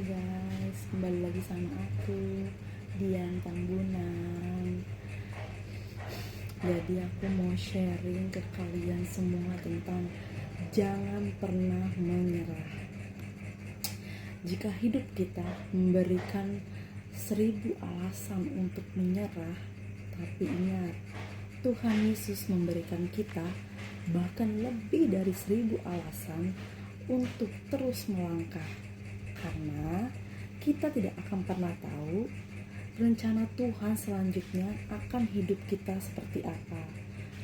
guys, kembali lagi sama aku, Dian Tambunan. Jadi aku mau sharing ke kalian semua tentang jangan pernah menyerah. Jika hidup kita memberikan 1000 alasan untuk menyerah, tapi ingat, Tuhan Yesus memberikan kita bahkan lebih dari 1000 alasan untuk terus melangkah. Karena kita tidak akan pernah tahu rencana Tuhan selanjutnya akan hidup kita seperti apa.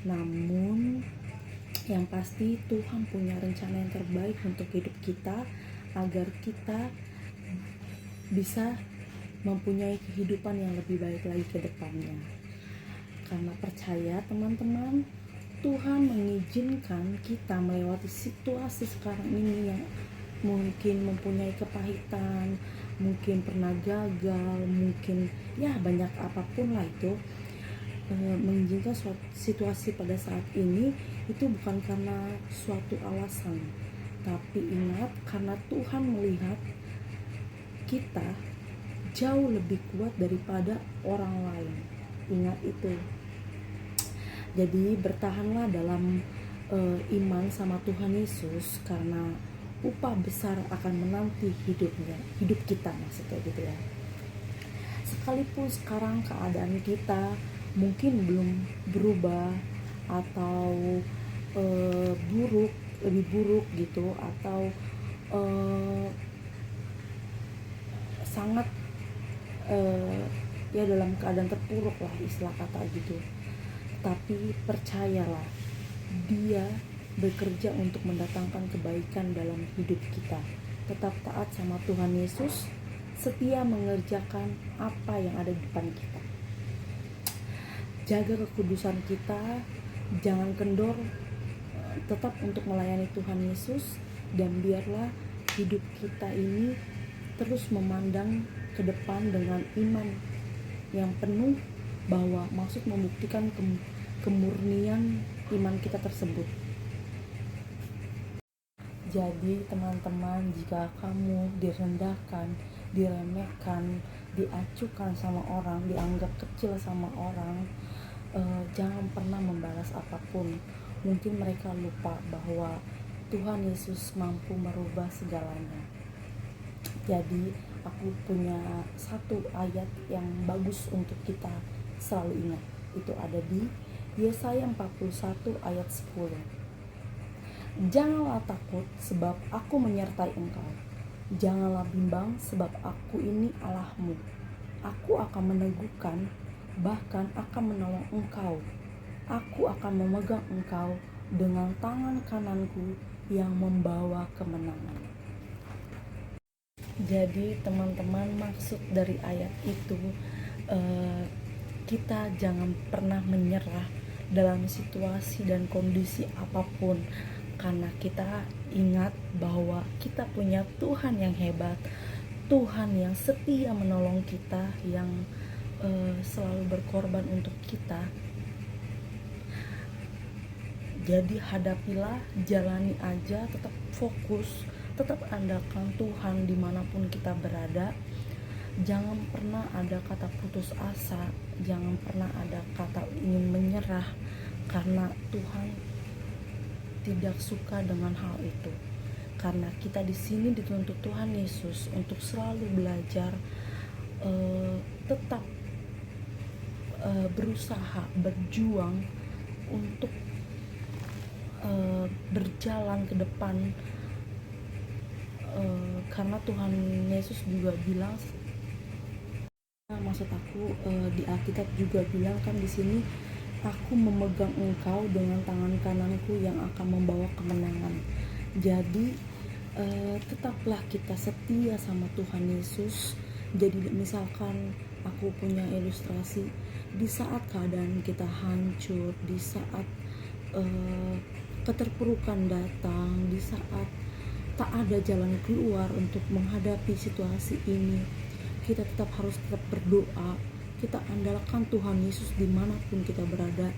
Namun yang pasti Tuhan punya rencana yang terbaik untuk hidup kita, agar kita bisa mempunyai kehidupan yang lebih baik lagi ke depannya. Karena percaya teman-teman, Tuhan mengizinkan kita melewati situasi sekarang ini yang mungkin mempunyai kepahitan, mungkin pernah gagal, mungkin ya banyak apapun lah itu. Mengizinkan suatu situasi pada saat ini itu bukan karena suatu alasan, tapi ingat, karena Tuhan melihat kita jauh lebih kuat daripada orang lain. Ingat itu. Jadi bertahanlah dalam iman sama Tuhan Yesus, karena upah besar akan menanti hidup kita, maksudnya gitu ya. Sekalipun sekarang keadaan kita mungkin belum berubah atau lebih buruk gitu, atau sangat ya dalam keadaan terpuruk lah istilah kata gitu, tapi percayalah, Dia bekerja untuk mendatangkan kebaikan dalam hidup kita. Tetap taat sama Tuhan Yesus, setia mengerjakan apa yang ada di depan kita. Jaga kekudusan kita, jangan kendor, tetap untuk melayani Tuhan Yesus, dan biarlah hidup kita ini terus memandang ke depan dengan iman yang penuh, bahwa maksud membuktikan kemurnian iman kita tersebut. Jadi teman-teman, jika kamu direndahkan, diremehkan, diacuhkan sama orang, dianggap kecil sama orang, jangan pernah membalas apapun. Mungkin mereka lupa bahwa Tuhan Yesus mampu merubah segalanya. Jadi aku punya satu ayat yang bagus untuk kita selalu ingat. Itu ada di Yesaya 41 ayat 10. Janganlah takut, sebab aku menyertai engkau. Janganlah bimbang, sebab aku ini Allahmu. Aku akan meneguhkan, bahkan akan menolong engkau. Aku akan memegang engkau dengan tangan kananku yang membawa kemenangan. Jadi teman-teman, maksud dari ayat itu, kita jangan pernah menyerah dalam situasi dan kondisi apapun, karena kita ingat bahwa kita punya Tuhan yang hebat, Tuhan yang setia menolong kita, yang selalu berkorban untuk kita. Jadi hadapilah, jalani aja, tetap fokus, tetap andalkan Tuhan dimanapun kita berada. Jangan pernah ada kata putus asa, jangan pernah ada kata ingin menyerah, karena Tuhan tidak suka dengan hal itu. Karena kita di sini dituntut Tuhan Yesus untuk selalu belajar, tetap berusaha, berjuang untuk berjalan ke depan, karena Tuhan Yesus juga bilang, maksud aku di Alkitab juga bilang kan di sini, aku memegang engkau dengan tangan kananku yang akan membawa kemenangan. Jadi tetaplah kita setia sama Tuhan Yesus. Jadi misalkan aku punya ilustrasi, di saat keadaan kita hancur, di saat keterpurukan datang, di saat tak ada jalan keluar untuk menghadapi situasi ini, kita harus tetap berdoa. Kita andalkan Tuhan Yesus dimanapun kita berada.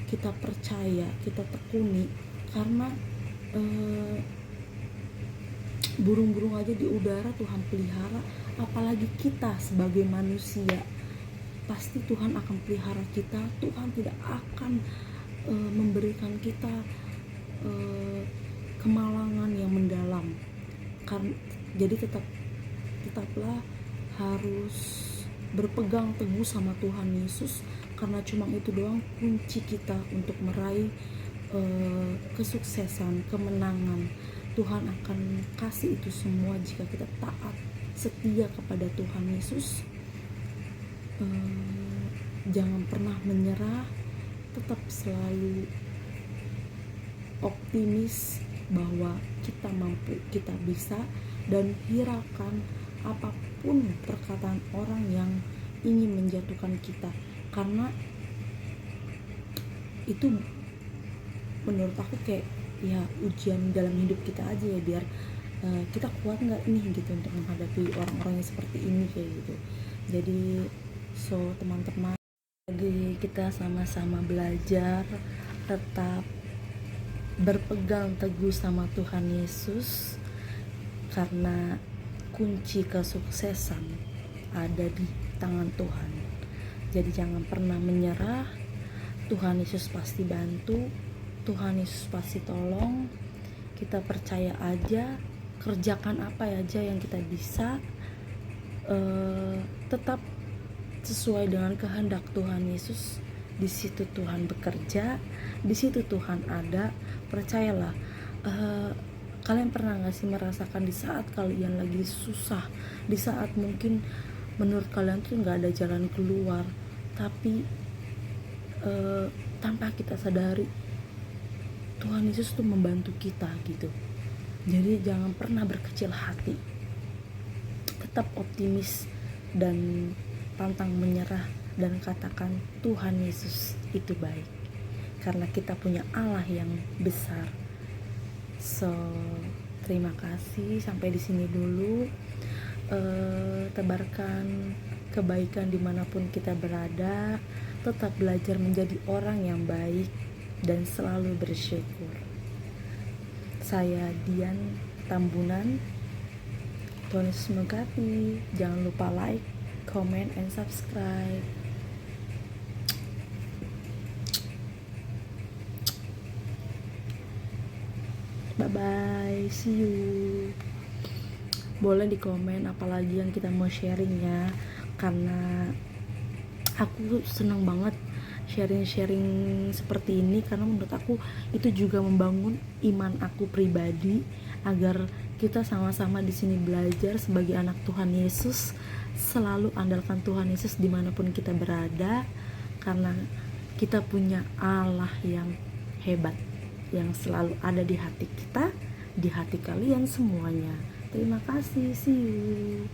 Kita percaya, kita tekuni, karena burung-burung aja di udara Tuhan pelihara, apalagi kita sebagai manusia. Pasti Tuhan akan pelihara kita. Tuhan tidak akan memberikan kita kemalangan yang mendalam. Jadi tetaplah harus berpegang teguh sama Tuhan Yesus, karena cuma itu doang kunci kita untuk meraih kesuksesan, kemenangan. Tuhan akan kasih itu semua jika kita taat, setia kepada Tuhan Yesus. Jangan pernah menyerah, tetap selalu optimis bahwa kita mampu, kita bisa, dan hiraukan apapun perkataan orang yang ingin menjatuhkan kita, karena itu menurut aku kayak ya ujian dalam hidup kita aja ya, biar kita kuat nggak nih gitu untuk menghadapi orang-orang yang seperti ini kayak gitu. Jadi teman-teman, lagi kita sama-sama belajar tetap berpegang teguh sama Tuhan Yesus, karena kunci kesuksesan ada di tangan Tuhan. Jadi jangan pernah menyerah. Tuhan Yesus pasti bantu, Tuhan Yesus pasti tolong. Kita percaya aja, kerjakan apa aja yang kita bisa, tetap sesuai dengan kehendak Tuhan Yesus. Di situ Tuhan bekerja, di situ Tuhan ada. Percayalah. Kalian pernah gak sih merasakan di saat kalian lagi susah, di saat mungkin menurut kalian tuh gak ada jalan keluar, tapi tanpa kita sadari Tuhan Yesus tuh membantu kita gitu. Jadi jangan pernah berkecil hati, tetap optimis dan pantang menyerah, dan katakan Tuhan Yesus itu baik, karena kita punya Allah yang besar. Terima kasih, sampai di sini dulu. Tebarkan kebaikan dimanapun kita berada, tetap belajar menjadi orang yang baik dan selalu bersyukur. Saya Dian Tambunan. Tuhan Yesus memberkati. Jangan lupa like, comment, and subscribe. Bye bye, see you. Boleh di komen apalagi yang kita mau sharing ya, karena aku senang banget sharing seperti ini, karena menurut aku itu juga membangun iman aku pribadi, agar kita sama-sama di sini belajar sebagai anak Tuhan Yesus, selalu andalkan Tuhan Yesus dimanapun kita berada, karena kita punya Allah yang hebat, yang selalu ada di hati kita, di hati kalian semuanya. Terima kasih, see you.